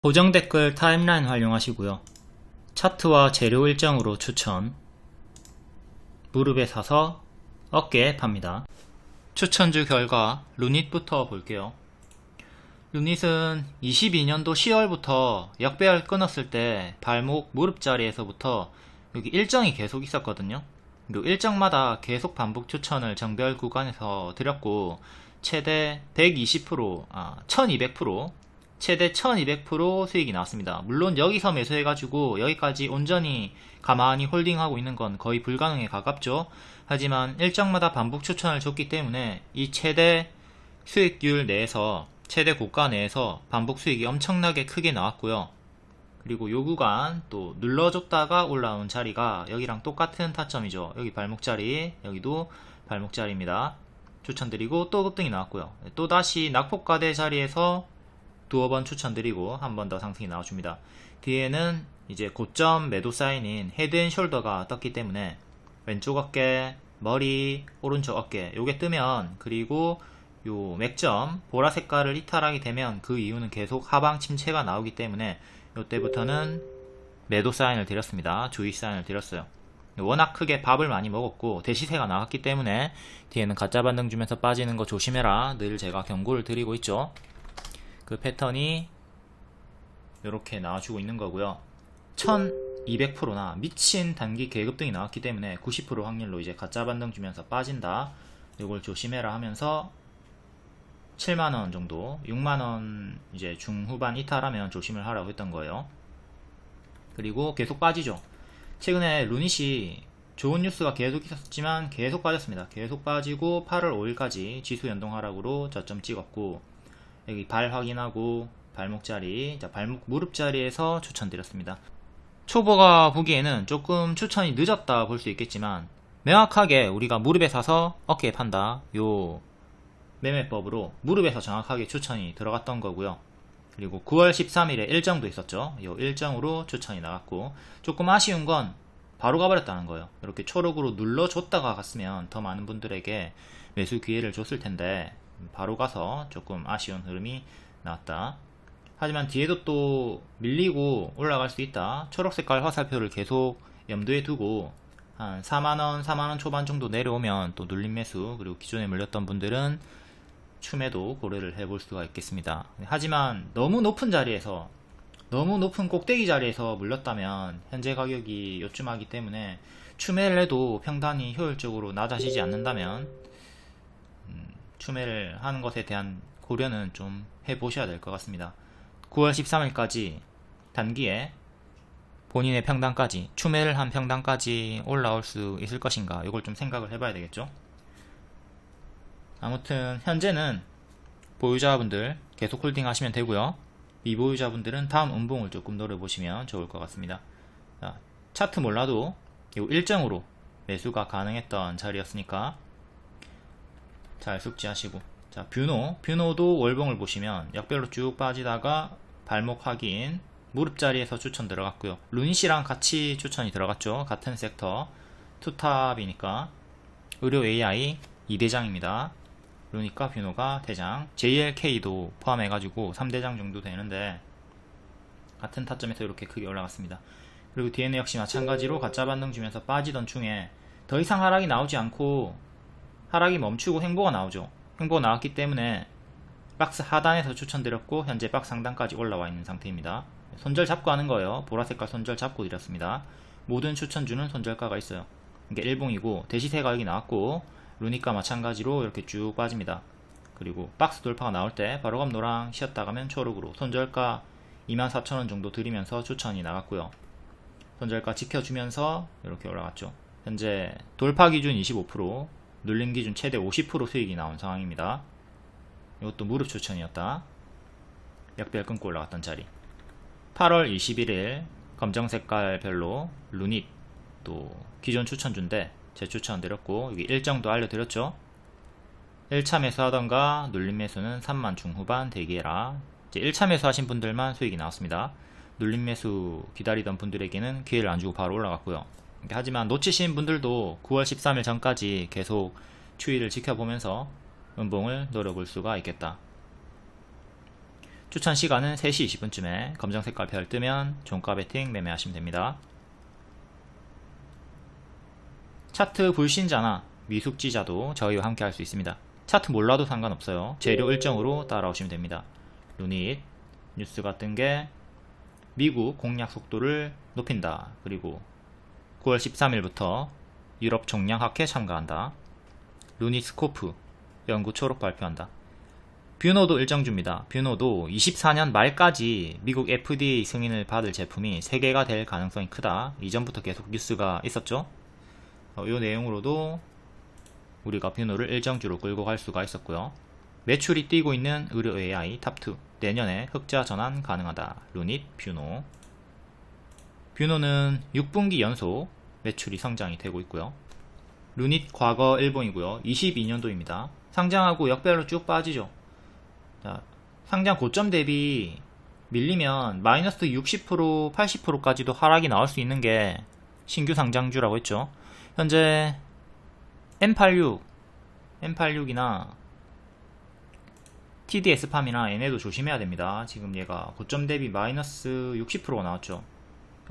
고정 댓글 타임라인 활용하시고요. 차트와 재료 일정으로 추천. 무릎에 사서 어깨에 팝니다. 추천주 결과 루닛부터 볼게요. 루닛은 22년도 10월부터 역배열 끊었을 때 발목 무릎 자리에서부터 여기 일정이 계속 있었거든요. 이 일정마다 계속 반복 추천을 정배열 구간에서 드렸고 최대 120%, 1200%, 최대 1200% 수익이 나왔습니다. 물론 여기서 매수해가지고 여기까지 온전히 가만히 홀딩하고 있는 건 거의 불가능에 가깝죠. 하지만 일정마다 반복 추천을 줬기 때문에 이 최대 수익률 내에서, 최대 고가 내에서 반복 수익이 엄청나게 크게 나왔고요. 그리고 요 구간 또 눌러줬다가 올라온 자리가 여기랑 똑같은 타점이죠. 여기 발목 자리, 여기도 발목 자리입니다. 추천드리고 또 급등이 나왔고요. 또 다시 낙폭과대 자리에서 두어 번 추천드리고 한 번 더 상승이 나와줍니다. 뒤에는 이제 고점 매도 사인인 헤드앤숄더가 떴기 때문에 왼쪽 어깨, 머리, 오른쪽 어깨 요게 뜨면, 그리고 요 맥점 보라 색깔을 이탈하게 되면 그 이유는 계속 하방 침체가 나오기 때문에 요때부터는 매도 사인을 드렸습니다. 주의 사인을 드렸어요. 워낙 크게 밥을 많이 먹었고 대시세가 나왔기 때문에 뒤에는 가짜 반등 주면서 빠지는 거 조심해라 늘 제가 경고를 드리고 있죠. 그 패턴이 이렇게 나와주고 있는 거고요. 1200%나 미친 단기 계급등이 나왔기 때문에 90% 확률로 이제 가짜 반등 주면서 빠진다. 이걸 조심해라 하면서 7만원 정도, 6만원 이제 중후반 이탈하면 조심을 하라고 했던 거예요. 그리고 계속 빠지죠. 최근에 루닛이 좋은 뉴스가 계속 있었지만 계속 빠졌습니다. 계속 빠지고 8월 5일까지 지수 연동하락으로 저점 찍었고, 여기 발 확인하고 발목 자리, 발목 무릎 자리에서 추천드렸습니다. 초보가 보기에는 조금 추천이 늦었다 볼 수 있겠지만 명확하게 우리가 무릎에 사서 어깨에 판다, 요 매매법으로 무릎에서 정확하게 추천이 들어갔던 거고요. 그리고 9월 13일에 일정도 있었죠. 요 일정으로 추천이 나갔고, 조금 아쉬운 건 바로 가버렸다는 거예요. 이렇게 초록으로 눌러줬다가 갔으면 더 많은 분들에게 매수 기회를 줬을 텐데 바로 가서 조금 아쉬운 흐름이 나왔다. 하지만 뒤에도 또 밀리고 올라갈 수 있다. 초록색깔 화살표를 계속 염두에 두고 한 4만원, 4만원 초반 정도 내려오면 또 눌림 매수, 그리고 기존에 물렸던 분들은 추매도 고려를 해볼 수가 있겠습니다. 하지만 너무 높은 자리에서, 너무 높은 꼭대기 자리에서 물렸다면 현재 가격이 요쯤하기 때문에 추매를 해도 평단이 효율적으로 낮아지지 않는다면 추매를 하는 것에 대한 고려는 좀 해보셔야 될 것 같습니다. 9월 13일까지 단기에 본인의 평단까지, 추매를 한 평단까지 올라올 수 있을 것인가, 이걸 좀 생각을 해봐야 되겠죠. 아무튼 현재는 보유자분들 계속 홀딩 하시면 되고요. 미보유자분들은 다음 음봉을 조금 노려보시면 좋을 것 같습니다. 자, 차트 몰라도 이 일정으로 매수가 가능했던 자리였으니까 잘 숙지하시고, 자, 뷰노도 월봉을 보시면 역별로 쭉 빠지다가 발목 확인, 무릎 자리에서 추천 들어갔고요. 루닛이랑 같이 추천이 들어갔죠. 같은 섹터 투탑이니까. 의료 AI 2대장입니다. 루닛과 뷰노가 대장, JLK도 포함해가지고 3대장 정도 되는데 같은 타점에서 이렇게 크게 올라갔습니다. 그리고 DN 역시 마찬가지로 가짜 반등 주면서 빠지던 중에 더 이상 하락이 나오지 않고 하락이 멈추고 횡보가 나오죠. 횡보가 나왔기 때문에 박스 하단에서 추천드렸고 현재 박스 상단까지 올라와 있는 상태입니다. 손절 잡고 하는 거예요. 보라색깔 손절 잡고 드렸습니다. 모든 추천주는 손절가가 있어요. 이게 일봉이고 대시세 가격이 나왔고 루닛과 마찬가지로 이렇게 쭉 빠집니다. 그리고 박스 돌파가 나올 때 바로감 노랑, 쉬었다 가면 초록으로 손절가 24,000원 정도 드리면서 추천이 나갔고요. 손절가 지켜주면서 이렇게 올라갔죠. 현재 돌파 기준 25%, 눌림 기준 최대 50% 수익이 나온 상황입니다. 이것도 무릎 추천이었다. 역별 끊고 올라갔던 자리. 8월 21일 검정색깔 별로 루닛 또 기존 추천주인데 재추천 드렸고, 여기 일정도 알려드렸죠. 1차 매수 하던가 눌림 매수는 3만 중후반 대기해라. 이제 1차 매수 하신 분들만 수익이 나왔습니다. 눌림 매수 기다리던 분들에게는 기회를 안 주고 바로 올라갔고요. 하지만 놓치신 분들도 9월 13일 전까지 계속 추이를 지켜보면서 음봉을 노려볼 수가 있겠다. 추천 시간은 3시 20분쯤에 검정 색깔 별 뜨면 종가 베팅 매매하시면 됩니다. 차트 불신자나 미숙지자도 저희와 함께 할 수 있습니다. 차트 몰라도 상관없어요. 재료 일정으로 따라오시면 됩니다. 루닛 뉴스 같은 게 미국 공략 속도를 높인다. 그리고 9월 13일부터 유럽 종량학회 참가한다. 루닛 스코프 연구 초록 발표한다. 뷰노도 일정 줍니다. 뷰노도 24년 말까지 미국 FDA 승인을 받을 제품이 3개가 될 가능성이 크다. 이전부터 계속 뉴스가 있었죠. 이 내용으로도 우리가 뷰노를 일정주로 끌고 갈 수가 있었고요. 매출이 뛰고 있는 의료 AI 탑2 내년에 흑자 전환 가능하다. 루닛 뷰노. 뷰노는 6분기 연속 매출이 성장이 되고 있고요. 루닛 과거 일봉이고요. 22년도입니다. 상장하고 역별로 쭉 빠지죠. 자, 상장 고점 대비 밀리면 마이너스 60% 80%까지도 하락이 나올 수 있는 게 신규 상장주라고 했죠. 현재 M86이나 TDS팜이나 얘네도 조심해야 됩니다. 지금 얘가 고점 대비 마이너스 60%가 나왔죠.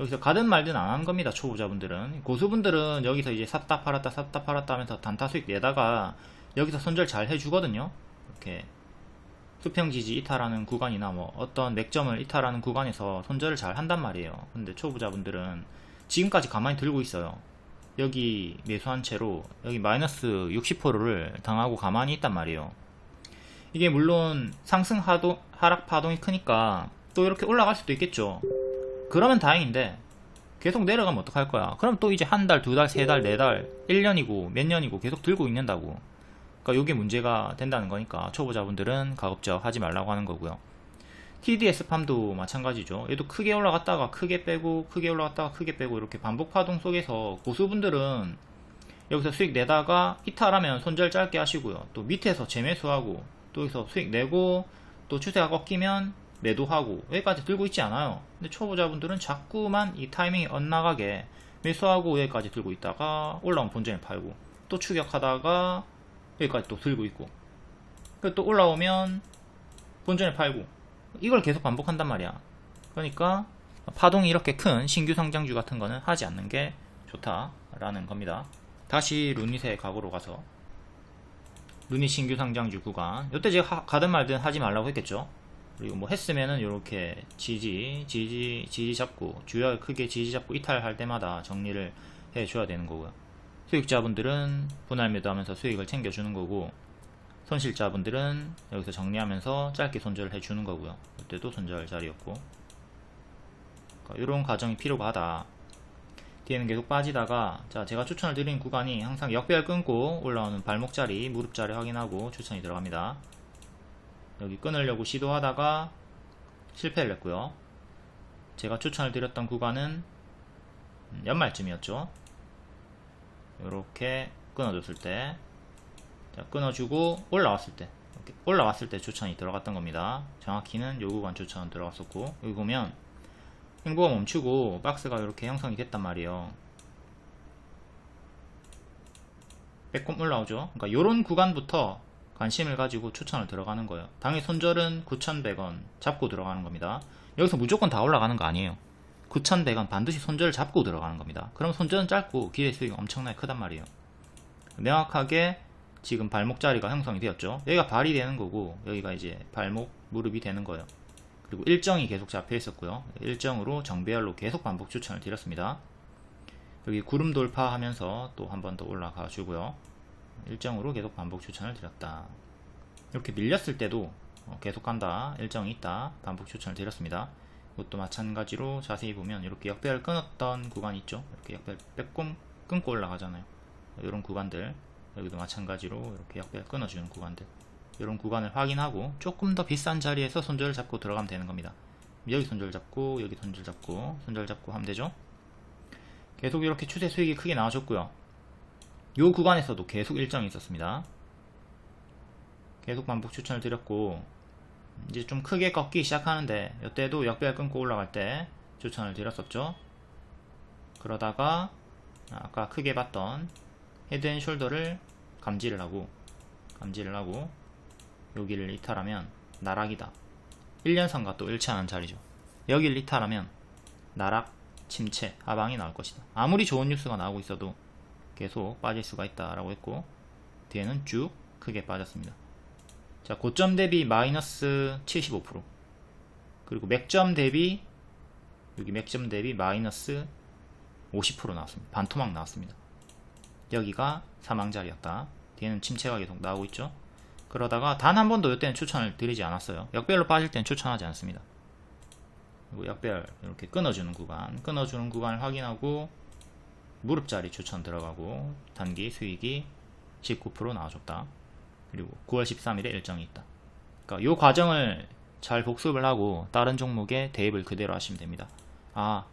여기서 가든 말든 안 하는 겁니다. 초보자분들은. 고수분들은 여기서 이제 샀다 팔았다 샀다 팔았다 하면서 단타 수익 내다가 여기서 손절 잘 해주거든요. 이렇게 수평 지지 이탈하는 구간이나 뭐 어떤 맥점을 이탈하는 구간에서 손절을 잘 한단 말이에요. 근데 초보자분들은 지금까지 가만히 들고 있어요. 여기 매수한 채로 여기 마이너스 60%를 당하고 가만히 있단 말이에요. 이게 물론 상승 하락 파동이 크니까 또 이렇게 올라갈 수도 있겠죠. 그러면 다행인데 계속 내려가면 어떡할 거야. 그럼 또 이제 한 달, 두 달, 세 달, 네 달, 1년이고 몇 년이고 계속 들고 있는다고. 그러니까 이게 문제가 된다는 거니까 초보자분들은 가급적 하지 말라고 하는 거고요. TDS팜도 마찬가지죠. 얘도 크게 올라갔다가 크게 빼고 크게 올라갔다가 크게 빼고 이렇게 반복 파동 속에서 고수분들은 여기서 수익 내다가 이탈하면 손절 짧게 하시고요. 또 밑에서 재매수하고 또 여기서 수익 내고 또 추세가 꺾이면 매도하고 여기까지 들고 있지 않아요. 근데 초보자분들은 자꾸만 이 타이밍이 엇나가게 매수하고 여기까지 들고 있다가 올라오면 본전에 팔고 또 추격하다가 여기까지 또 들고 있고 또 올라오면 본전에 팔고 이걸 계속 반복한단 말이야. 그러니까 파동이 이렇게 큰 신규 상장주 같은 거는 하지 않는 게 좋다라는 겁니다. 다시 루닛의 각오로 가서 루닛 신규 상장주 구간 이때 제가 가든 말든 하지 말라고 했겠죠. 그리고 뭐 했으면은 이렇게 지지 잡고 주요 크게 지지 잡고 이탈할 때마다 정리를 해줘야 되는 거고요. 수익자분들은 분할 매도하면서 수익을 챙겨주는 거고 손실자분들은 여기서 정리하면서 짧게 손절을 해주는 거고요. 이때도 손절 자리였고 이런 과정이 필요가 하다. 뒤에는 계속 빠지다가 자 제가 추천을 드린 구간이 항상 역배열 끊고 올라오는 발목자리 무릎자리 확인하고 추천이 들어갑니다. 여기 끊으려고 시도하다가 실패를 했고요. 제가 추천을 드렸던 구간은 연말쯤이었죠. 이렇게 끊어줬을 때 자, 끊어주고 올라왔을 때 이렇게 올라왔을 때 추천이 들어갔던 겁니다. 정확히는 요 구간 추천 들어갔었고 여기 보면 행보가 멈추고 박스가 이렇게 형성이 됐단 말이에요. 빼꼼 올라오죠. 그러니까 요런 구간부터 관심을 가지고 추천을 들어가는 거예요. 당일 손절은 9,100원 잡고 들어가는 겁니다. 여기서 무조건 다 올라가는 거 아니에요. 9,100원 반드시 손절을 잡고 들어가는 겁니다. 그럼 손절은 짧고 기대 수익이 엄청나게 크단 말이에요. 명확하게 지금 발목 자리가 형성이 되었죠. 여기가 발이 되는 거고 여기가 이제 발목 무릎이 되는 거예요. 그리고 일정이 계속 잡혀 있었고요. 일정으로 정배열로 계속 반복 추천을 드렸습니다. 여기 구름 돌파하면서 또 한 번 더 올라가 주고요. 일정으로 계속 반복 추천을 드렸다. 이렇게 밀렸을 때도 계속 간다, 일정이 있다, 반복 추천을 드렸습니다. 이것도 마찬가지로 자세히 보면 이렇게 역배열 끊었던 구간이 있죠. 이렇게 역배열 빼꼼 끊고 올라가잖아요. 이런 구간들, 여기도 마찬가지로 이렇게 역배열 끊어주는 구간들, 이런 구간을 확인하고 조금 더 비싼 자리에서 손절을 잡고 들어가면 되는 겁니다. 여기 손절 잡고 여기 손절 잡고 손절 잡고 하면 되죠. 계속 이렇게 추세 수익이 크게 나와줬고요. 이 구간에서도 계속 일정이 있었습니다. 계속 반복 추천을 드렸고 이제 좀 크게 꺾기 시작하는데 이때도 역배열 끊고 올라갈 때 추천을 드렸었죠. 그러다가 아까 크게 봤던 헤드앤숄더를 감지를 하고 여기를 이탈하면 나락이다. 1년선과 또 일치하는 자리죠. 여길 이탈하면 나락, 침체, 하방이 나올 것이다. 아무리 좋은 뉴스가 나오고 있어도 계속 빠질 수가 있다라고 했고, 뒤에는 쭉 크게 빠졌습니다. 자, 고점 대비 마이너스 75%, 그리고 맥점 대비, 여기 맥점 대비 마이너스 50% 나왔습니다. 반토막 나왔습니다. 여기가 사망자리였다. 뒤에는 침체가 계속 나오고 있죠. 그러다가 단 한 번도 이때는 추천을 드리지 않았어요. 역별로 빠질 때는 추천하지 않습니다. 그리고 역별 이렇게 끊어주는 구간을 확인하고 무릎자리 추천 들어가고 단기 수익이 19% 나와줬다. 그리고 9월 13일에 일정이 있다. 그러니까 이 과정을 잘 복습을 하고 다른 종목에 대입을 그대로 하시면 됩니다. 아,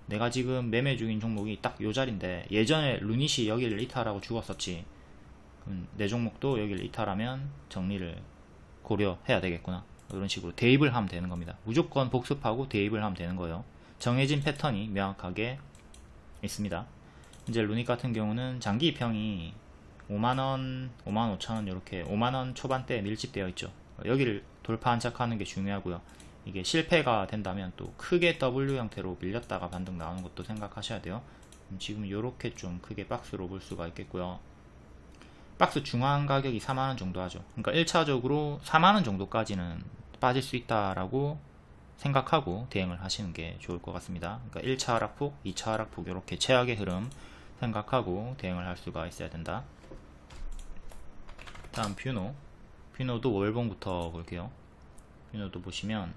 내가 지금 매매 중인 종목이 딱 요 자리인데 예전에 루닛이 여기를 이탈하고 죽었었지. 그럼 내 종목도 여기를 이탈하면 정리를 고려해야 되겠구나. 이런 식으로 대입을 하면 되는 겁니다. 무조건 복습하고 대입을 하면 되는 거예요. 정해진 패턴이 명확하게 있습니다. 이제 루닛 같은 경우는 장기 입형이 5만원, 55,000원 이렇게 5만원 초반대에 밀집되어 있죠. 여기를 돌파 안착하는 게 중요하고요. 이게 실패가 된다면 또 크게 W 형태로 밀렸다가 반등 나오는 것도 생각하셔야 돼요. 지금 이렇게 좀 크게 박스로 볼 수가 있겠고요. 박스 중앙 가격이 4만원 정도 하죠. 그러니까 1차적으로 4만원 정도까지는 빠질 수 있다라고 생각하고 대응을 하시는 게 좋을 것 같습니다. 그러니까 1차 하락폭, 2차 하락폭 이렇게 최악의 흐름 생각하고 대응을 할 수가 있어야 된다. 다음 뷰노도 월봉부터 볼게요. 뷰노도 보시면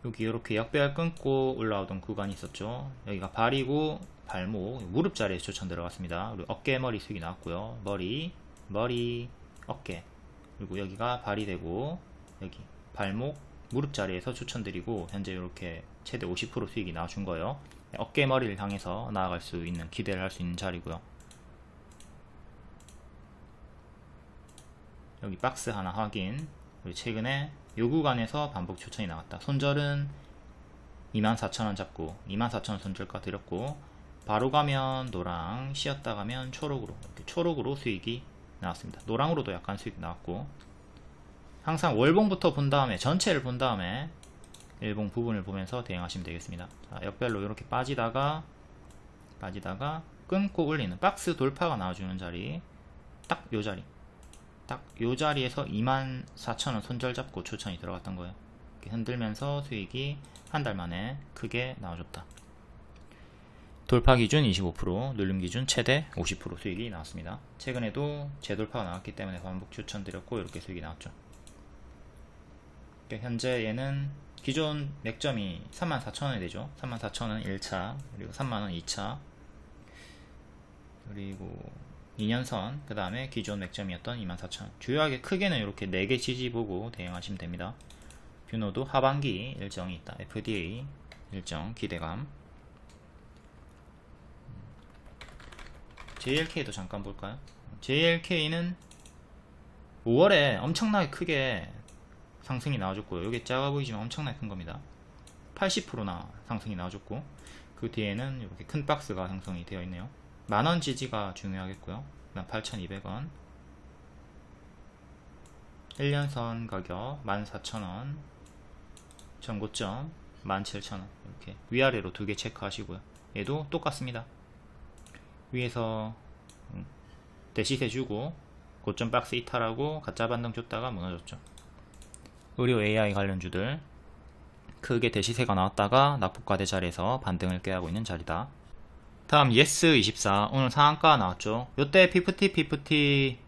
여기 이렇게 역배열 끊고 올라오던 구간이 있었죠. 여기가 발이고 발목, 무릎 자리에 추천 들어갔습니다. 그리고 어깨 머리 수익이 나왔고요. 머리, 어깨, 그리고 여기가 발이 되고 여기 발목, 무릎 자리에서 추천드리고 현재 이렇게 최대 50% 수익이 나와준 거예요. 어깨 머리를 향해서 나아갈 수 있는, 기대를 할 수 있는 자리고요. 여기 박스 하나 확인. 그리고 최근에 요 구간에서 반복 추천이 나왔다. 손절은 24,000원 잡고 24,000원 손절가 드렸고, 바로 가면 노랑, 쉬었다 가면 초록으로, 이렇게 초록으로 수익이 나왔습니다. 노랑으로도 약간 수익이 나왔고, 항상 월봉부터 본 다음에 전체를 본 다음에 일봉 부분을 보면서 대응하시면 되겠습니다. 자, 역별로 이렇게 빠지다가 끊고 올리는 박스 돌파가 나와주는 자리, 딱 요 자리, 딱 요 자리에서 24,000원 손절 잡고 추천이 들어갔던 거예요. 이렇게 흔들면서 수익이 한 달 만에 크게 나와줬다. 돌파 기준 25%, 눌림 기준 최대 50% 수익이 나왔습니다. 최근에도 재돌파가 나왔기 때문에 반복 추천드렸고 이렇게 수익이 나왔죠. 현재 얘는 기존 맥점이 34,000원이 되죠. 34,000원 1차, 그리고 3만원 2차, 그리고 2년선, 그 다음에 기존 맥점이었던 24,000원. 주요하게 크게는 이렇게 4개 지지 보고 대응하시면 됩니다. 뷰노도 하반기 일정이 있다. FDA 일정 기대감. JLK도 잠깐 볼까요? JLK는 5월에 엄청나게 크게 상승이 나와줬고요. 이게 작아 보이지만 엄청나게 큰 겁니다. 80%나 상승이 나와줬고, 그 뒤에는 이렇게 큰 박스가 형성이 되어 있네요. 만원 지지가 중요하겠고요. 그다음 8,200원, 1년선 가격 14,000원, 전고점 17,000원. 이렇게 위아래로 두 개 체크하시고요. 얘도 똑같습니다. 위에서 대시세 주고 고점 박스 이탈하고 가짜 반등 줬다가 무너졌죠. 의료 AI 관련주들 크게 대시세가 나왔다가 낙폭과대 자리에서 반등을 꾀하고 있는 자리다. 다음 예스24 오늘 상한가 나왔죠. 요때 PFT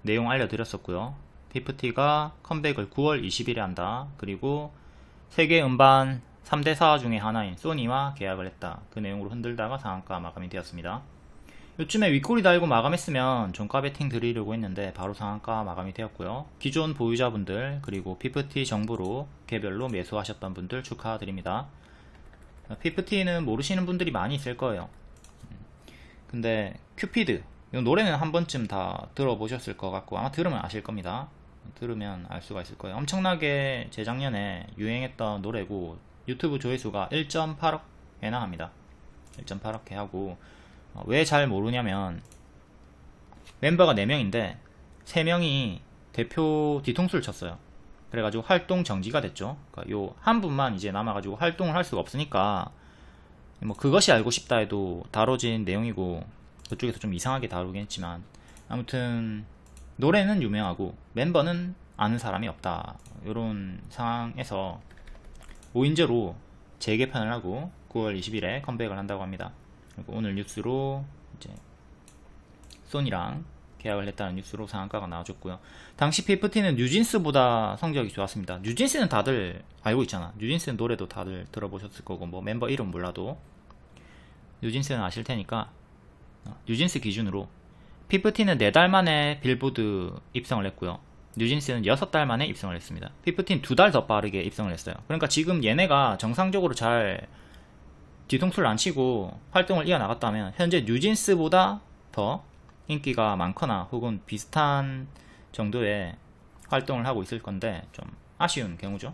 내용 알려드렸었고요. PFT가 컴백을 9월 20일에 한다. 그리고 세계 음반 3대사 중에 하나인 소니와 계약을 했다. 그 내용으로 흔들다가 상한가 마감이 되었습니다. 요쯤에 윗꼬리 달고 마감했으면 종가 베팅 드리려고 했는데 바로 상한가 마감이 되었고요. 기존 보유자분들 그리고 PFT 정보로 개별로 매수하셨던 분들 축하드립니다. PFT는 모르시는 분들이 많이 있을 거예요. 근데 큐피드 이 노래는 한 번쯤 다 들어보셨을 것 같고 아마 들으면 아실 겁니다. 들으면 알 수가 있을 거예요. 엄청나게 재작년에 유행했던 노래고 유튜브 조회수가 1.8억에 해당합니다. 1.8억회 하고 왜 잘 모르냐면 멤버가 4명인데 3명이 대표 뒤통수를 쳤어요. 그래가지고 활동 정지가 됐죠. 그러니까 요 한 분만 이제 남아가지고 활동을 할 수가 없으니까 뭐 그것이 알고 싶다 해도 다뤄진 내용이고 그쪽에서 좀 이상하게 다루긴 했지만 아무튼 노래는 유명하고 멤버는 아는 사람이 없다. 이런 상황에서 5인제로 재개편을 하고 9월 20일에 컴백을 한다고 합니다. 그리고 오늘 뉴스로 이제 소니랑 계약을 했다는 뉴스로 상한가가 나와줬고요. 당시 피프티는 뉴진스보다 성적이 좋았습니다. 뉴진스는 다들 알고 있잖아. 뉴진스는 노래도 다들 들어보셨을 거고 뭐 멤버 이름 몰라도 뉴진스는 아실 테니까 뉴진스 기준으로 피프티는 4달 만에 빌보드 입성을 했고요. 뉴진스는 6달 만에 입성을 했습니다. 피프티는 2달 더 빠르게 입성을 했어요. 그러니까 지금 얘네가 정상적으로 잘 뒤통수를 안 치고 활동을 이어나갔다면 현재 뉴진스보다 더 인기가 많거나 혹은 비슷한 정도의 활동을 하고 있을 건데 좀 아쉬운 경우죠.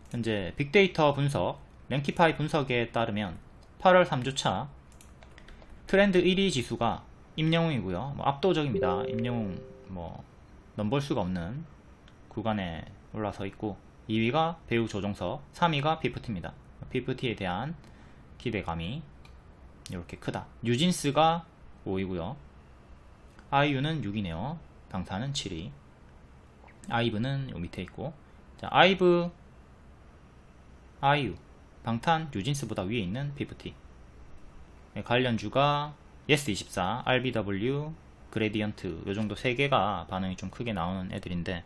현재 빅데이터 분석, 랭키파이 분석에 따르면 8월 3주차 트렌드 1위 지수가 임영웅이고요. 뭐 압도적입니다. 임영웅 뭐 넘볼 수가 없는 구간에 올라서 있고 2위가 배우 조종석, 3위가 피프티입니다. 피프티에 대한 기대감이 이렇게 크다. 뉴진스가 5위고요. 아이유는 6위네요. 방탄은 7위. 아이브는 요 밑에 있고, 자, 아이브, 아이유, 방탄, 뉴진스보다 위에 있는 피프티. 관련주가 예스24, RBW, 그레디언트 요 정도 3개가 반응이 좀 크게 나오는 애들인데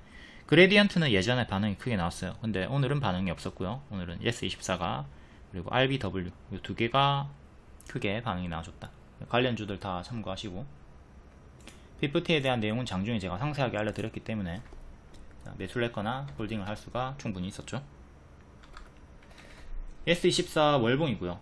그레디언트는 예전에 반응이 크게 나왔어요. 근데 오늘은 반응이 없었고요. 오늘은 예스24가 그리고 RBW 이 2개가 크게 반응이 나와줬다. 관련주들 다 참고하시고 피프티에 대한 내용은 장중에 제가 상세하게 알려드렸기 때문에 매수를 했거나 홀딩을 할 수가 충분히 있었죠. 예스24 월봉이고요.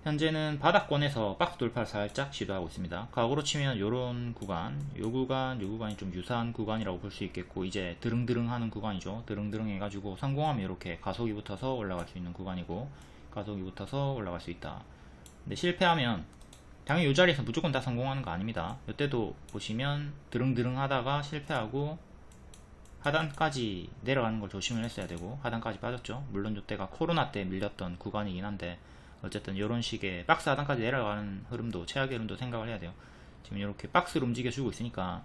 현재는 바닥권에서 박스 돌파를 살짝 시도하고 있습니다. 과거로 치면 요런 구간, 요 구간이 좀 유사한 구간이라고 볼 수 있겠고 이제 드릉드릉 하는 구간이죠. 드릉드릉 해가지고 성공하면 이렇게 가속이 붙어서 올라갈 수 있는 구간이고 가속이 붙어서 올라갈 수 있다. 근데 실패하면 당연히 이 자리에서 무조건 다 성공하는 거 아닙니다. 이때도 보시면 드릉드릉 하다가 실패하고 하단까지 내려가는 걸 조심을 했어야 되고 하단까지 빠졌죠. 물론 이때가 코로나 때 밀렸던 구간이긴 한데 어쨌든 이런 식의 박스 하단까지 내려가는 흐름도 최악의 흐름도 생각을 해야 돼요. 지금 이렇게 박스로 움직여주고 있으니까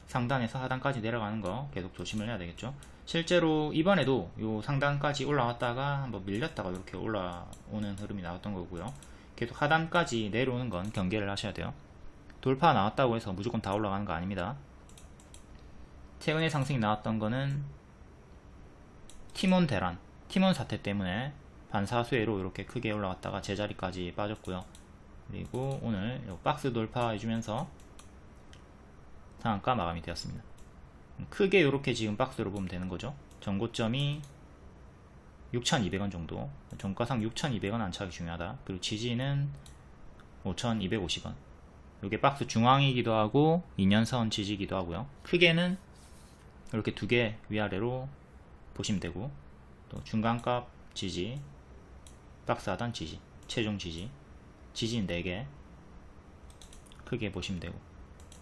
상단에서 하단까지 내려가는 거 계속 조심을 해야 되겠죠. 실제로 이번에도 요 상단까지 올라왔다가 한번 밀렸다가 이렇게 올라오는 흐름이 나왔던 거고요. 계속 하단까지 내려오는 건 경계를 하셔야 돼요. 돌파 나왔다고 해서 무조건 다 올라가는 거 아닙니다. 최근에 상승이 나왔던 거는 티몬 대란, 티몬 사태 때문에 반사수혜로 이렇게 크게 올라갔다가 제자리까지 빠졌고요. 그리고 오늘 박스 돌파해주면서 상한가 마감이 되었습니다. 크게 이렇게 지금 박스로 보면 되는 거죠. 전고점이 6,200원 정도, 종가상 6,200원 안착이 중요하다. 그리고 지지는 5,250원. 이게 박스 중앙이기도 하고 2년선 지지기도 하고요. 크게는 이렇게 2개 위아래로 보시면 되고 또 중간값 지지, 박스 하단 지지, 최종 지지, 지지는 4개 크게 보시면 되고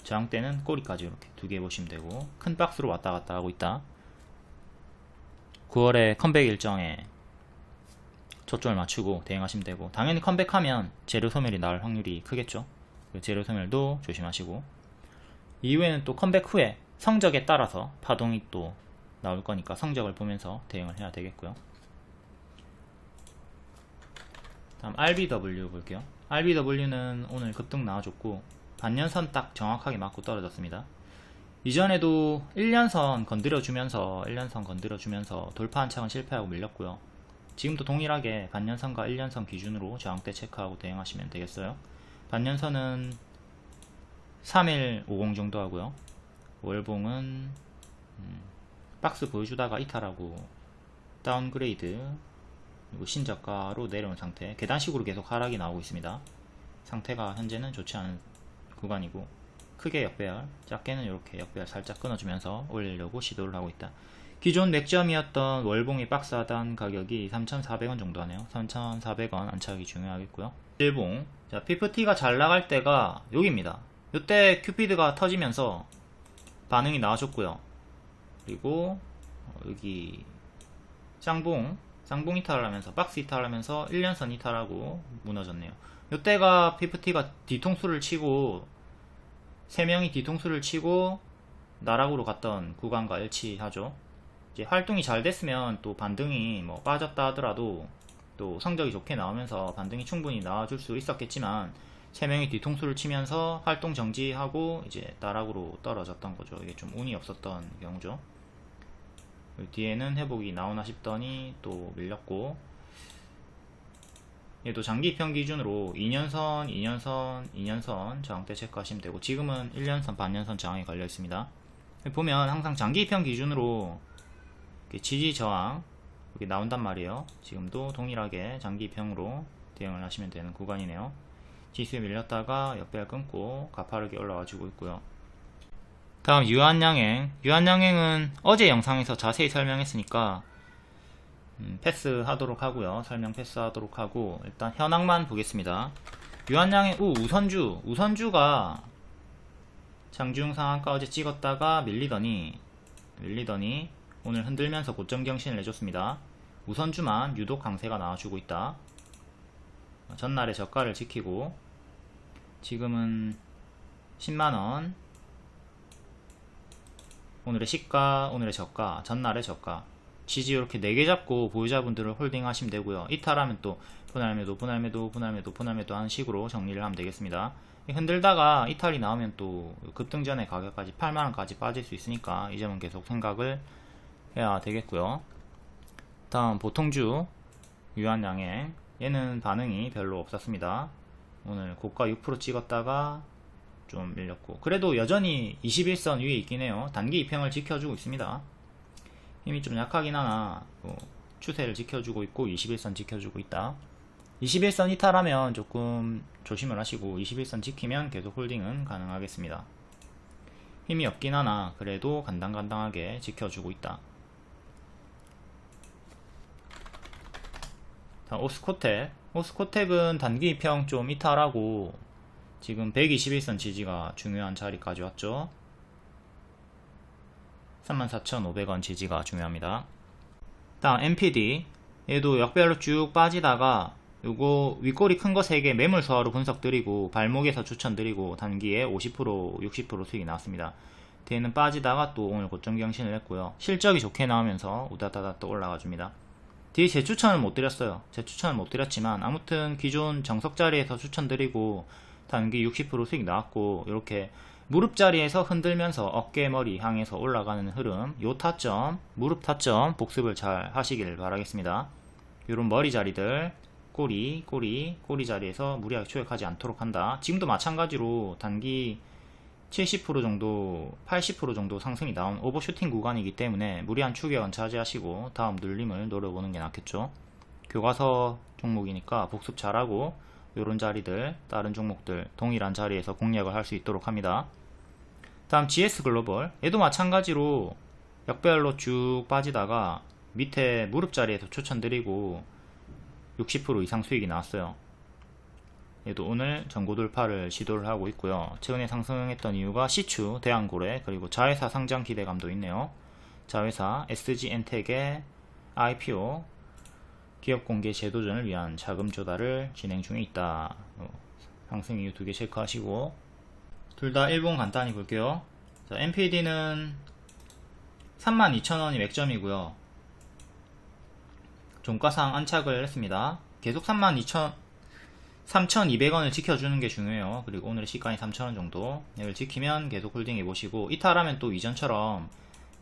저항대는 꼬리까지 이렇게 2개 보시면 되고 큰 박스로 왔다 갔다 하고 있다. 9월에 컴백 일정에 초점을 맞추고 대응하시면 되고 당연히 컴백하면 재료 소멸이 나올 확률이 크겠죠. 재료 소멸도 조심하시고 이후에는 또 컴백 후에 성적에 따라서 파동이 또 나올 거니까 성적을 보면서 대응을 해야 되겠고요. 다음 RBW 볼게요. RBW는 오늘 급등 나와줬고 반년선 딱 정확하게 맞고 떨어졌습니다. 이전에도 1년선 건드려주면서 돌파 한창은 실패하고 밀렸고요. 지금도 동일하게 반년선과 1년선 기준으로 저항대 체크하고 대응하시면 되겠어요. 반년선은 3150 정도 하고요. 월봉은 박스 보여주다가 이탈하고 다운그레이드 그리고 신저가로 내려온 상태, 계단식으로 계속 하락이 나오고 있습니다. 상태가 현재는 좋지 않은 구간이고 크게 역배열, 작게는 이렇게 역배열 살짝 끊어주면서 올리려고 시도를 하고 있다. 기존 맥점이었던 월봉의 박스 하단 가격이 3,400원 정도 하네요. 3,400원 안착이 중요하겠고요. 일봉, 자, PFT가 잘 나갈 때가 여기입니다. 이때 큐피드가 터지면서 반응이 나와줬고요. 그리고 여기 쌍봉 이탈을 하면서 박스 이탈을 하면서 1년선 이탈하고 무너졌네요. 이때가 피프티가 뒤통수를 치고 3명이 뒤통수를 치고 나락으로 갔던 구간과 일치하죠. 이제 활동이 잘 됐으면 또 반등이 뭐 빠졌다 하더라도 또 성적이 좋게 나오면서 반등이 충분히 나와줄 수 있었겠지만 3명이 뒤통수를 치면서 활동 정지하고 이제 나락으로 떨어졌던 거죠. 이게 좀 운이 없었던 경우죠. 뒤에는 회복이 나오나 싶더니 또 밀렸고, 얘도 장기평 기준으로 2년선 저항대 체크하시면 되고, 지금은 1년선 반년선 저항이 걸려 있습니다. 보면 항상 장기평 기준으로 지지 저항 여기 나온단 말이에요. 지금도 동일하게 장기평으로 대응을 하시면 되는 구간이네요. 지수에 밀렸다가 역배열 끊고 가파르게 올라와주고 있고요. 다음 유한양행은 어제 영상에서 자세히 설명했으니까 패스하도록 하고요. 설명 패스하도록 하고 일단 현황만 보겠습니다. 유한양행 우선주가 장중 상한가 어제 찍었다가 밀리더니 오늘 흔들면서 고점 경신을 해줬습니다. 우선주만 유독 강세가 나와주고 있다. 전날의 저가를 지키고 지금은 10만원, 오늘의 시가, 오늘의 저가, 전날의 저가, 지지 이렇게 4개 잡고 보유자분들을 홀딩 하시면 되고요. 이탈하면 또 분할매도 하는 식으로 정리를 하면 되겠습니다. 흔들다가 이탈이 나오면 또 급등 전에 가격까지 8만원까지 빠질 수 있으니까 이 점은 계속 생각을 해야 되겠고요. 다음 보통주 유한양행, 얘는 반응이 별로 없었습니다. 오늘 고가 6% 찍었다가 좀 밀렸고, 그래도 여전히 21선 위에 있긴 해요. 단기 2평을 지켜주고 있습니다. 힘이 좀 약하긴 하나 추세를 지켜주고 있고 21선 지켜주고 있다. 21선 이탈하면 조금 조심을 하시고 21선 지키면 계속 홀딩은 가능하겠습니다. 힘이 없긴 하나 그래도 간당간당하게 지켜주고 있다. 오스코텍은 단기 2평 좀 이탈하고 지금 121선 지지가 중요한 자리까지 왔죠. 34,500원 지지가 중요합니다. 다음 MPD, 얘도 역별로 쭉 빠지다가 요거 윗꼬리 큰 거 3개 매물 소화로 분석 드리고 발목에서 추천드리고 단기에 50% 60% 수익이 나왔습니다. 뒤에는 빠지다가 또 오늘 고점 경신을 했고요. 실적이 좋게 나오면서 우다다다 또 올라가 줍니다. 뒤에 제 추천을 못 드렸어요. 제 추천을 못 드렸지만 아무튼 기존 정석 자리에서 추천드리고 단기 60% 수익 나왔고, 이렇게 무릎 자리에서 흔들면서 어깨 머리 향해서 올라가는 흐름, 요 타점, 무릎 타점 복습을 잘 하시길 바라겠습니다. 요런 머리 자리들, 꼬리 자리에서 무리하게 추격하지 않도록 한다. 지금도 마찬가지로 단기 70% 정도, 80% 정도 상승이 나온 오버슈팅 구간이기 때문에 무리한 추격은 자제하시고 다음 눌림을 노려보는 게 낫겠죠. 교과서 종목이니까 복습 잘하고 요런 자리들, 다른 종목들 동일한 자리에서 공략을 할 수 있도록 합니다. 다음 GS글로벌, 얘도 마찬가지로 역배열로 쭉 빠지다가 밑에 무릎 자리에서 추천드리고 60% 이상 수익이 나왔어요. 얘도 오늘 전고 돌파를 시도를 하고 있고요. 최근에 상승했던 이유가 시추, 대한고래, 그리고 자회사 상장 기대감도 있네요. 자회사 SG엔텍의 IPO 기업 공개 제도전을 위한 자금 조달을 진행 중에 있다. 상승 이유 2개 체크하시고, 둘 다 일본 간단히 볼게요. 자, MPD는 32,000원이 맥점이고요. 종가상 안착을 했습니다. 계속 3,200원을 지켜주는 게 중요해요. 그리고 오늘의 시가이 3,000원 정도, 얘를 지키면 계속 홀딩 해보시고, 이탈하면 또 이전처럼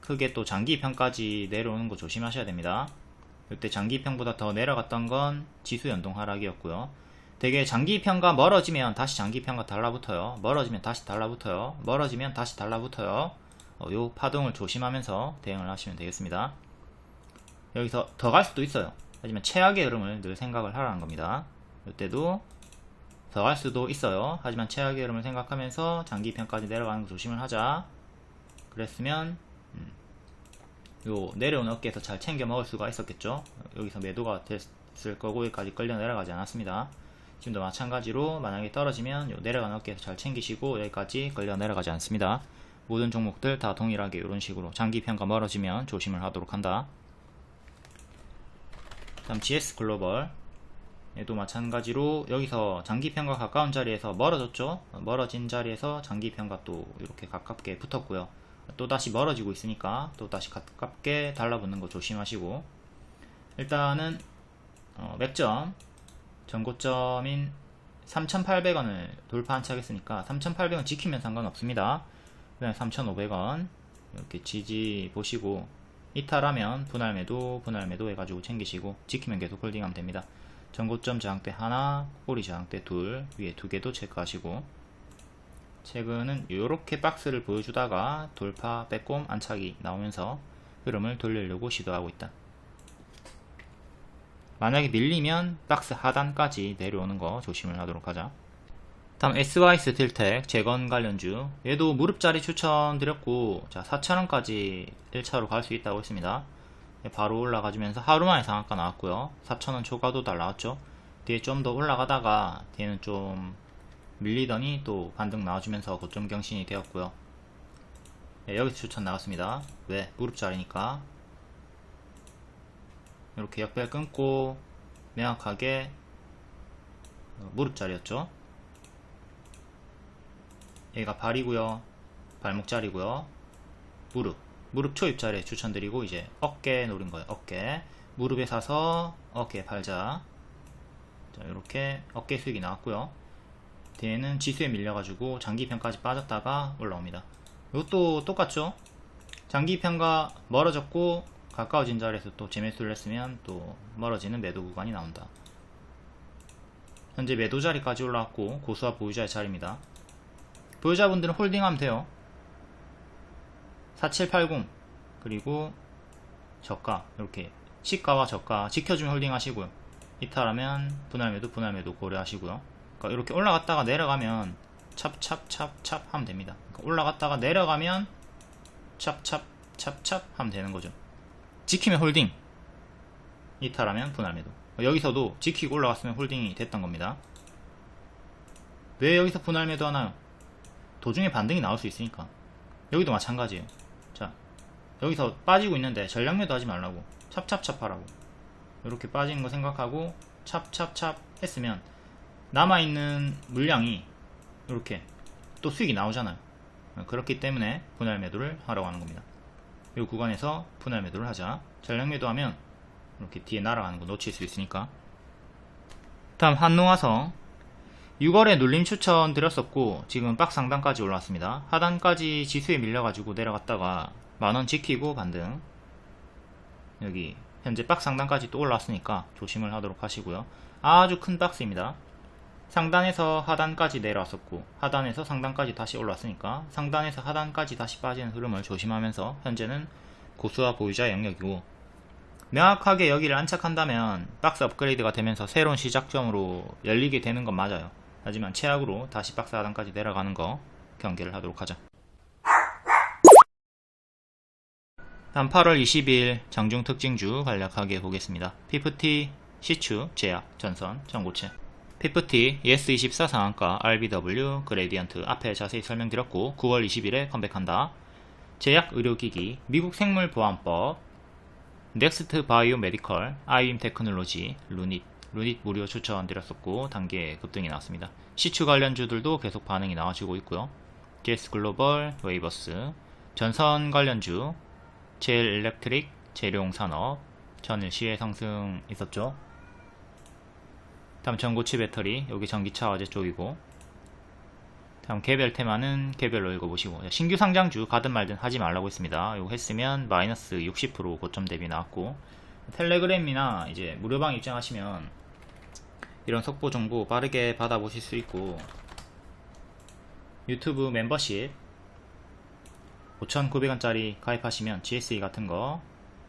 크게 또 장기평까지 내려오는 거 조심하셔야 됩니다. 이때 장기평보다 더 내려갔던 건 지수 연동 하락이었고요. 되게 장기평과 멀어지면 다시 장기평과 달라붙어요. 멀어지면 다시 달라붙어요. 요 파동을 조심하면서 대응을 하시면 되겠습니다. 여기서 더 갈 수도 있어요. 하지만 최악의 흐름을 늘 생각을 하라는 겁니다. 이때도 더 갈 수도 있어요. 하지만 최악의 흐름을 생각하면서 장기평까지 내려가는 거 조심을 하자. 그랬으면 요 내려온 어깨에서 잘 챙겨 먹을 수가 있었겠죠. 여기서 매도가 됐을 거고 여기까지 끌려 내려가지 않았습니다. 지금도 마찬가지로 만약에 떨어지면 요 내려간 어깨에서 잘 챙기시고 여기까지 끌려 내려가지 않습니다. 모든 종목들 다 동일하게 이런 식으로 장기 평가 멀어지면 조심을 하도록 한다. 다음 GS 글로벌 얘도 마찬가지로 여기서 장기 평가 가까운 자리에서 멀어졌죠. 멀어진 자리에서 장기 평가 또 이렇게 가깝게 붙었고요. 또 다시 멀어지고 있으니까 또 다시 가깝게 달라붙는 거 조심하시고, 일단은 맥점 전고점인 3,800원을 돌파한 척 했으니까 3,800원 지키면 상관없습니다. 그 다음에 3,500원 이렇게 지지 보시고 이탈하면 분할매도 해가지고 챙기시고, 지키면 계속 홀딩하면 됩니다. 전고점 저항대 하나, 꼬리 저항대 둘, 위에 두 개도 체크하시고, 최근은 이렇게 박스를 보여주다가 돌파, 빼꼼, 안착이 나오면서 흐름을 돌리려고 시도하고 있다. 만약에 밀리면 박스 하단까지 내려오는 거 조심을 하도록 하자. 다음 SYS 딜텍 재건 관련주, 얘도 무릎자리 추천드렸고, 자 4,000원까지 1차로 갈 수 있다고 했습니다. 바로 올라가주면서 하루만에 상한가 나왔고요. 4,000원 초과도 달 나왔죠. 뒤에 좀 더 올라가다가 뒤에는 좀 밀리더니 또 반등 나와주면서 고점 경신이 되었고요. 여기서 추천 나왔습니다. 왜? 무릎자리니까. 이렇게 역별 끊고 명확하게 무릎자리였죠. 얘가 발이고요, 발목자리고요, 무릎 초입자리에 추천드리고, 이제 어깨 노린 거예요. 어깨 무릎에 사서 어깨에 팔자. 자, 이렇게 어깨 수익이 나왔고요. 뒤에는 지수에 밀려가지고 장기편까지 빠졌다가 올라옵니다. 이것도 똑같죠. 장기편과 멀어졌고 가까워진 자리에서 또 재매수를 했으면 또 멀어지는 매도 구간이 나온다. 현재 매도 자리까지 올라왔고 고수와 보유자의 자리입니다. 보유자분들은 홀딩하면 돼요. 4780 그리고 저가, 이렇게 시가와 저가 지켜주면 홀딩 하시고요. 이탈하면 분할매도 고려하시고요. 그러니까 이렇게 올라갔다가 내려가면 찹찹찹찹 하면 됩니다. 그러니까 올라갔다가 내려가면 찹찹찹찹 하면 되는 거죠. 지키면 홀딩, 이탈하면 분할매도. 여기서도 지키고 올라갔으면 홀딩이 됐던 겁니다. 왜 여기서 분할매도 하나요? 도중에 반등이 나올 수 있으니까. 여기도 마찬가지예요. 자, 여기서 빠지고 있는데 전략매도 하지 말라고, 찹찹찹 하라고. 이렇게 빠지는 거 생각하고 찹찹찹 했으면 남아있는 물량이 이렇게 또 수익이 나오잖아요. 그렇기 때문에 분할매도를 하라고 하는 겁니다. 이 구간에서 분할매도를 하자. 전략매도 하면 이렇게 뒤에 날아가는 거 놓칠 수 있으니까. 다음 한농화성 6월에 눌림 추천 드렸었고 지금 박스 상단까지 올라왔습니다. 하단까지 지수에 밀려가지고 내려갔다가 만원 지키고 반등. 여기 현재 박스 상단까지 또 올라왔으니까 조심을 하도록 하시고요. 아주 큰 박스입니다. 상단에서 하단까지 내려왔었고 하단에서 상단까지 다시 올라왔으니까 상단에서 하단까지 다시 빠지는 흐름을 조심하면서 현재는 고수와 보유자 영역이고, 명확하게 여기를 안착한다면 박스 업그레이드가 되면서 새로운 시작점으로 열리게 되는 건 맞아요. 하지만 최악으로 다시 박스 하단까지 내려가는 거 경계를 하도록 하자. 다음 8월 20일 장중 특징주 간략하게 보겠습니다. 피프티, 시추, 제약, 전선, 전고체. 피프티, ES24 상한가, RBW, 그레디언트 앞에 자세히 설명드렸고 9월 20일에 컴백한다. 제약 의료기기, 미국 생물보안법, 넥스트 바이오 메디컬, 아이임 테크놀로지, 루닛 무료 추천드렸었고 단계 급등이 나왔습니다. 시추 관련주들도 계속 반응이 나와주고 있고요. GS 글로벌, 웨이버스, 전선 관련주, 제일 일렉트릭, 재룡산업, 전일 시의 상승 있었죠. 다음 전고치 배터리, 여기 전기차 화재 쪽이고, 다음 개별 테마는 개별로 읽어보시고, 신규 상장주 가든 말든 하지 말라고 했습니다. 이거 했으면 마이너스 60% 고점 대비 나왔고, 텔레그램이나 이제 무료방 입장하시면 이런 속보 정보 빠르게 받아보실 수 있고, 유튜브 멤버십 5,900원짜리 가입하시면 GSE 같은 거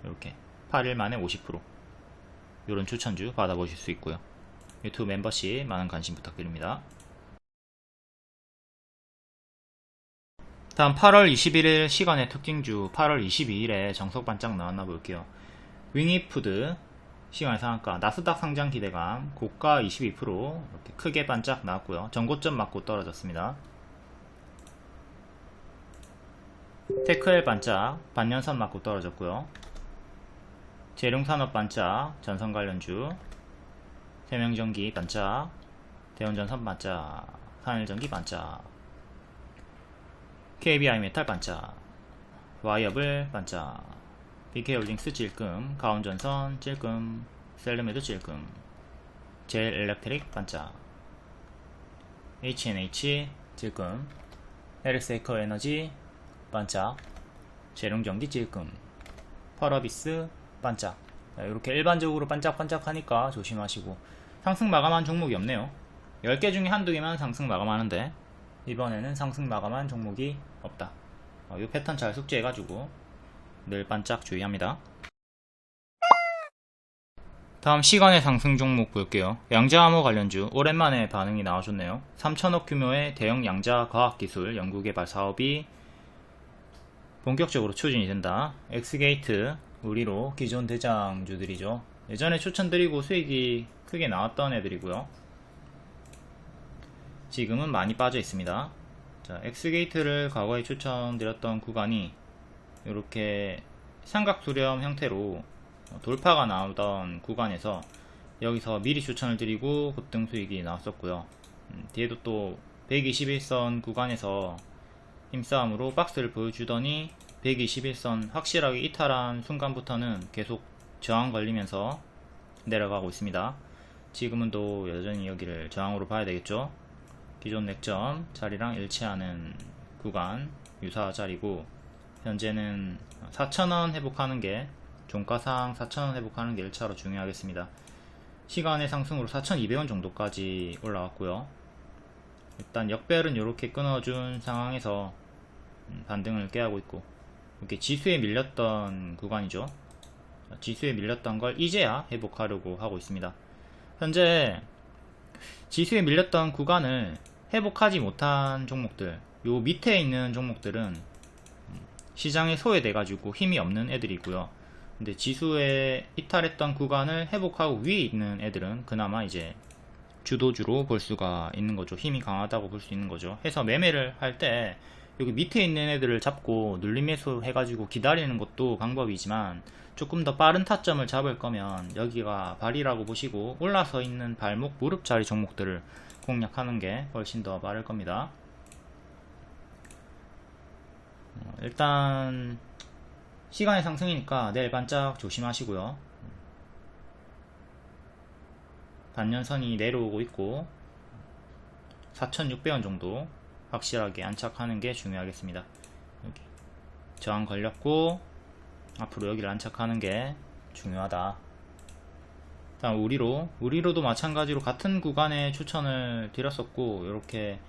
이렇게 8일 만에 50% 이런 추천주 받아보실 수 있고요. 유튜브 멤버십 많은 관심 부탁드립니다. 다음 8월 21일 시간의 특징주, 8월 22일에 정석 반짝 나왔나 볼게요. 윙이푸드 시간의 상한가, 나스닥 상장 기대감, 고가 22% 이렇게 크게 반짝 나왔고요. 전고점 맞고 떨어졌습니다. 테크엘 반짝 반년선 맞고 떨어졌고요. 재룡산업 반짝 전선 관련주, 세명전기 반짝, 대원전선 반짝, 산일전기 반짝, KBI메탈 반짝, 와이어블 반짝, BK홀딩스 찔끔, 가온전선 찔끔, 셀르메드 찔끔, 젤엘렉트릭 반짝, HNH 찔끔, LX에커 에너지 반짝, 재룡전기 찔끔, 펄어비스 반짝. 이렇게 일반적으로 반짝반짝 하니까 조심하시고, 상승 마감한 종목이 없네요. 10개 중에 한두 개만 상승 마감하는데 이번에는 상승 마감한 종목이 없다. 이 패턴 잘 숙지해가지고 늘 반짝 주의합니다. 다음 시간의 상승 종목 볼게요. 양자암호 관련주 오랜만에 반응이 나와줬네요. 3천억 규모의 대형 양자 과학기술 연구개발 사업이 본격적으로 추진이 된다. 엑스게이트, 우리로 기존 대장주들이죠. 예전에 추천드리고 수익이 크게 나왔던 애들이고요. 지금은 많이 빠져 있습니다. 자, 엑스게이트를 과거에 추천드렸던 구간이 이렇게 삼각수렴 형태로 돌파가 나오던 구간에서 여기서 미리 추천을 드리고 급등 수익이 나왔었고요. 뒤에도 또 121선 구간에서 힘싸움으로 박스를 보여주더니 121선 확실하게 이탈한 순간부터는 계속 저항 걸리면서 내려가고 있습니다. 지금은 또 여전히 여기를 저항으로 봐야 되겠죠. 기존 맥점 자리랑 일치하는 구간 유사 자리고, 현재는 4,000원 회복하는 게, 종가상 4,000원 회복하는 게 1차로 중요하겠습니다. 시간의 상승으로 4,200원 정도까지 올라왔고요. 일단 역배열은 이렇게 끊어준 상황에서 반등을 깨하고 있고, 이렇게 지수에 밀렸던 구간이죠. 지수에 밀렸던 걸 이제야 회복하려고 하고 있습니다. 현재 지수에 밀렸던 구간을 회복하지 못한 종목들, 요 밑에 있는 종목들은 시장에 소외돼 가지고 힘이 없는 애들이고요. 근데 지수에 이탈했던 구간을 회복하고 위에 있는 애들은 그나마 이제 주도주로 볼 수가 있는 거죠. 힘이 강하다고 볼 수 있는 거죠. 해서 매매를 할 때 여기 밑에 있는 애들을 잡고 눌림 매수 해가지고 기다리는 것도 방법이지만, 조금 더 빠른 타점을 잡을 거면 여기가 발이라고 보시고 올라서 있는 발목, 무릎 자리 종목들을 공략하는 게 훨씬 더 빠를 겁니다. 일단 시간의 상승이니까 내일 반짝 조심하시고요. 반년선이 내려오고 있고 4,600원 정도 확실하게 안착하는 게 중요하겠습니다. 여기 저항 걸렸고 앞으로 여기를 안착하는 게 중요하다. 다음 우리로도 마찬가지로 같은 구간에 추천을 드렸었고, 이렇게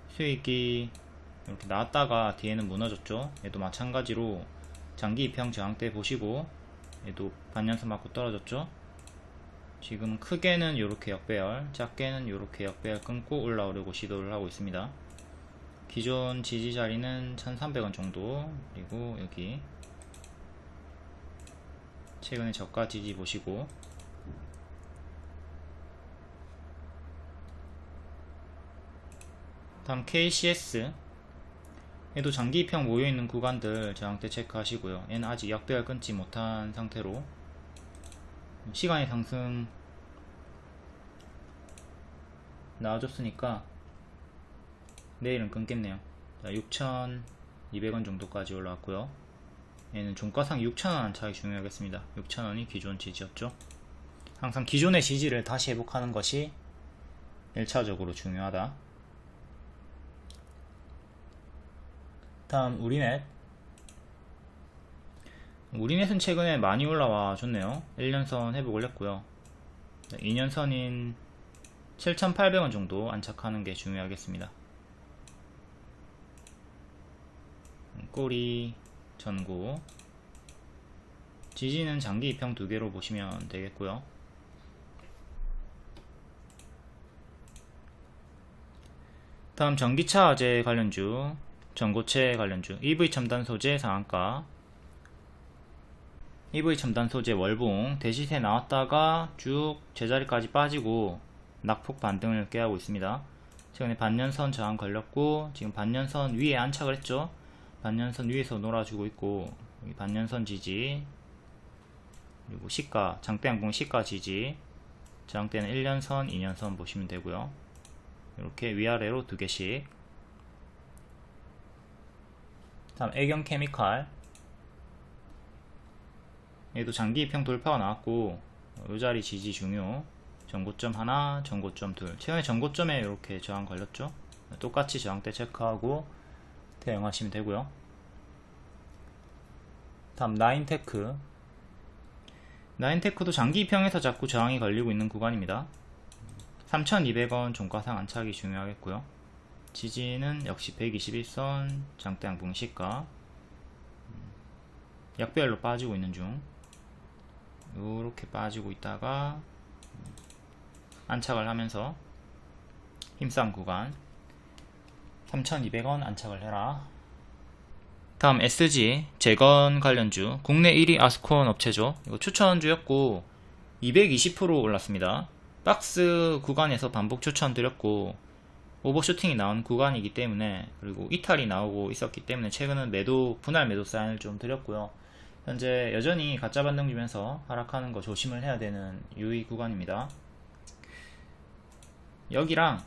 수익이 이렇게 나왔다가 뒤에는 무너졌죠. 얘도 마찬가지로 장기 입형 저항대 보시고, 얘도 반년선 맞고 떨어졌죠. 지금 크게는 이렇게 역배열, 작게는 이렇게 역배열 끊고 올라오려고 시도를 하고 있습니다. 기존 지지 자리는 1,300원 정도, 그리고 여기 최근에 저가 지지 보시고, 다음 KCS, 얘도 장기 입형 모여있는 구간들 저항대 체크하시고요. 얘는 아직 역배열 끊지 못한 상태로 시간의 상승 나와줬으니까 내일은 끊겠네요. 6,200원 정도까지 올라왔고요. 얘는 종가상 6,000원 안착이 중요하겠습니다. 6,000원이 기존 지지였죠. 항상 기존의 지지를 다시 회복하는 것이 1차적으로 중요하다. 다음 우리넷은 최근에 많이 올라와 줬네요. 1년선 회복을 했고요. 2년선인 7,800원 정도 안착하는 게 중요하겠습니다. 꼬리 전고, 지지는 장기 입형 2개로 보시면 되겠고요. 다음 전기차 화재 관련주, 전고체 관련주, EV 첨단 소재 상한가, EV 첨단 소재 월봉 대시세 나왔다가 쭉 제자리까지 빠지고 낙폭 반등을 깨하고 있습니다. 최근에 반년선 저항 걸렸고 지금 반년선 위에 안착을 했죠. 반년선 위에서 놀아주고 있고, 여기 반년선 지지, 그리고 시가, 장대양봉 시가 지지, 저항대는 1년선, 2년선 보시면 되고요. 이렇게 위아래로 2개씩. 다음 애경 케미칼, 얘도 장기 입형 돌파가 나왔고, 이 자리 지지 중요. 전고점 하나, 전고점 둘. 최근에 전고점에 이렇게 저항 걸렸죠. 똑같이 저항대 체크하고 대응하시면 되고요. 다음 나인테크. 나인테크도 장기 입형에서 자꾸 저항이 걸리고 있는 구간입니다. 3,200원 종가상 안착이 중요하겠고요. 지지는 역시 121선, 장대양봉 시가. 약별로 빠지고 있는 중. 이렇게 빠지고 있다가 안착을 하면서 힘싸움 구간 3,200원 안착을 해라. 다음 SG 재건 관련주, 국내 1위 아스콘 업체죠. 이거 추천주였고 220% 올랐습니다. 박스 구간에서 반복 추천드렸고 오버슈팅이 나온 구간이기 때문에, 그리고 이탈이 나오고 있었기 때문에 최근은 분할 매도 사인을 좀 드렸고요. 현재 여전히 가짜 반등 주면서 하락하는 거 조심을 해야 되는 유의 구간입니다. 여기랑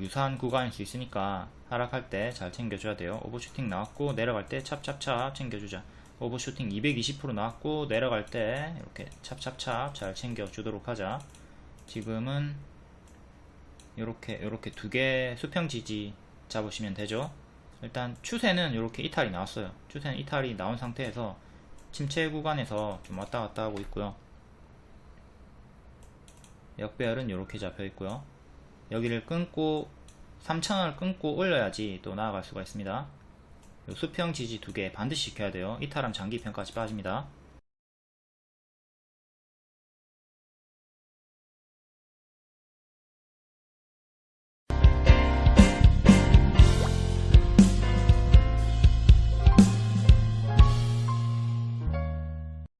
유사한 구간일 수 있으니까 하락할 때 잘 챙겨줘야 돼요. 오버슈팅 나왔고 내려갈 때 찹찹찹 챙겨주자. 오버슈팅 220% 나왔고 내려갈 때 이렇게 찹찹찹 잘 챙겨주도록 하자. 지금은 이렇게 2개 수평 지지 잡으시면 되죠. 일단 추세는 이렇게 이탈이 나왔어요. 추세는 이탈이 나온 상태에서 침체 구간에서 좀 왔다 갔다 하고 있고요. 역배열은 이렇게 잡혀 있고요. 여기를 끊고 3,000원을 끊고 올려야지 또 나아갈 수가 있습니다. 수평 지지 2개 반드시 지켜야 돼요. 이탈하면 장기평까지 빠집니다.